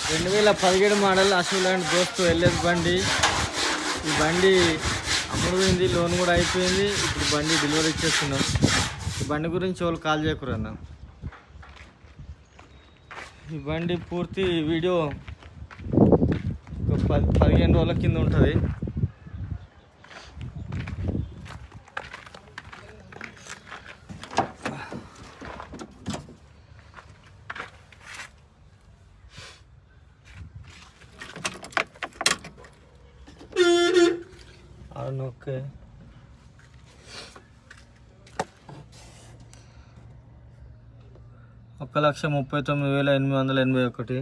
2017 model Ashok దోస్తు LS బండి. ఈ బండి అమ్ముడుపోయింది, లోన్ కూడా అయిపోయింది. ఇప్పుడు బండి డెలివరీ ఇచ్చేస్తున్నాం. ఈ బండి గురించి వాళ్ళు కాల్ చేయకూరన్న. ఈ బండి పూర్తి వీడియో ఒక 15 రోజుల కింద ఉంటుంది. ఓకే, 1,39,881.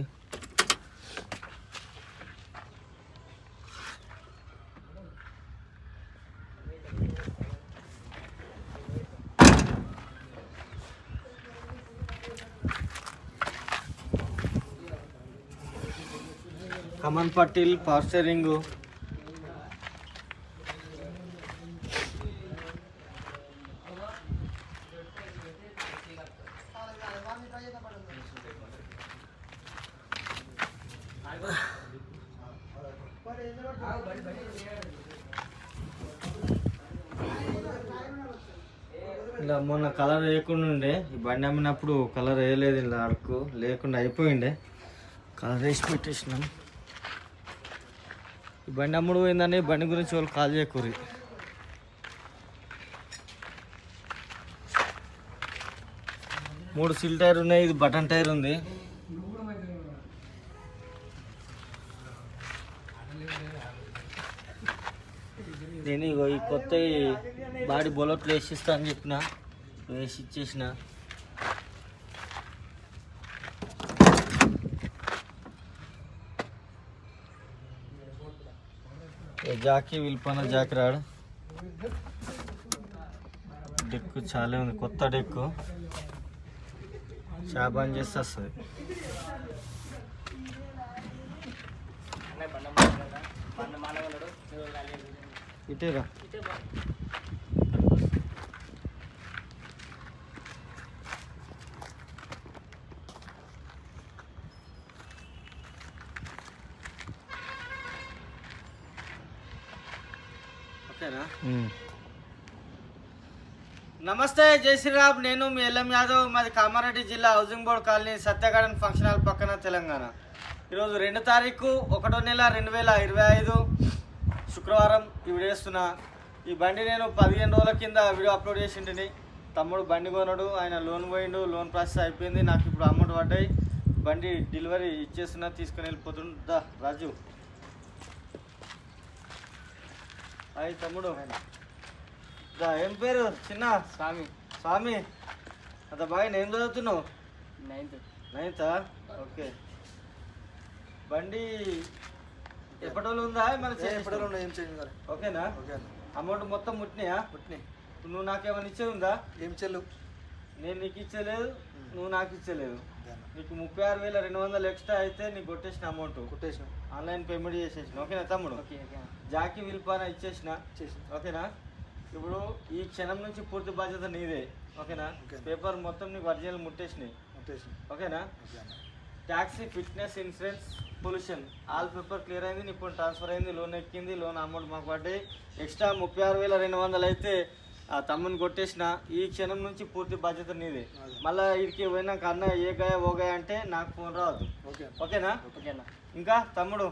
కమన్ పట్టిల్, పవర్ స్టీరింగ్, ఇలా మొన్న కలర్ వేయకుండా ఉండే. ఈ బండి అమ్మినప్పుడు కలర్ వేయలేదు, ఇలా అడుకు లేకుండా అయిపోయిండే, కలర్ వేసి పెట్టేసినాం. ఈ బండి అమ్ముడు పోయిందని బండి గురించి వాళ్ళు కాల్ చేయకూరి. మూడు సిల్ టైర్ ఉన్నాయి, ఇది బటన్ టైర్ ఉంది. నేను ఈ కొత్త బాడీ బొలట్లు వేసిస్తా అని చెప్పిన, వేసి ఇచ్చేసిన. జాకీ విల్పన జాకి రాడు. డెక్కు చాలా ఉంది, కొత్త డెక్కు. చాబాన్ చేస్తే వస్తుంది. ఇటేరా ఓకేనా. నమస్తే, జై శ్రీరామ్. నేను మీ ఎల్ఎం యాదవ్. మాది కామారెడ్డి జిల్లా హౌసింగ్ బోర్డ్ కాలనీ, సత్య గార్డెన్ ఫంక్షన్ హాల్ పక్కన, తెలంగాణ. ఈరోజు 2 తారీఖు 1వ నెల 2025 శుక్రవారం ఈ వీడియో చేస్తున్నా. ఈ బండి నేను 15 రోజుల కింద వీడియో అప్లోడ్ చేసింటిని. తమ్ముడు బండి కొనడు, ఆయన లోన్ పోయిండు, లోన్ ప్రాసెస్ అయిపోయింది. నాకు ఇప్పుడు అమౌంట్ పడ్డాయి, బండి డెలివరీ ఇచ్చేస్తున్నా, తీసుకొని వెళ్ళిపోతుందా రాజు. అయ్యి తమ్ముడు, ఏం పేరు? చిన్న స్వామి. స్వామి, అంత బాగా ఏం చదువుతున్నావు? 9th. ఓకే. బండి ఎప్పటి ఉందా? మన ఎప్పటిలో ఏం చేయండి. ఓకేనా? అమౌంట్ మొత్తం ముట్టినాయా? ముట్టినాయి. నువ్వు నాకేమైనా ఇచ్చే ఉందా? ఏం చెల్లు? నేను నీకు ఇచ్చలేదు, నువ్వు నాకు ఇచ్చలేదు. నీకు 36,200 ఎక్స్ట్రా అయితే నీకు కొట్టేసిన అమౌంట్ కొట్టేసిన, ఆన్లైన్ పేమెంట్ చేసేసిన. ఓకేనా తమ్ముడు? జాకి విల్పాన ఇచ్చేసిన. ఓకేనా? ఇప్పుడు ఈ క్షణం నుంచి పూర్తి బాధ్యత నీదే. ఓకేనా? పేపర్ మొత్తం నీకు ఒరిజినల్ ముట్టేసినాయి. ఓకేనా? Taxi, fitness, insurance, pollution all paper clear అయింది. ఇప్పుడు ట్రాన్స్ఫర్ అయింది, లోన్ ఎక్కింది, లోన్ అమౌంట్ మాకు పడ్డాయి. ఎక్స్ట్రా 36,200 అయితే ఆ తమ్ముని కొట్టేసిన. ఈ క్షణం నుంచి పూర్తి బాధ్యత నీదే. మళ్ళీ ఇడికి పోయినాక అన్న ఏ గాయ ఓ గాయ అంటే నాకు ఫోన్ రావద్దు. ఓకేనా? ఇంకా తమ్ముడు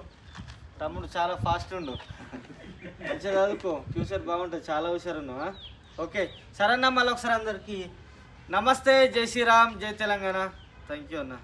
చాలా ఫాస్ట్ ఉండు, మంచిగా చదువుకో, ఫ్యూచర్ బాగుంటుంది, చాలా హుషారున్నావా? ఓకే సరే మళ్ళీ ఒకసారి అందరికీ నమస్తే, జై శ్రీరామ్, జై తెలంగాణ. థ్యాంక్ యూ అన్న.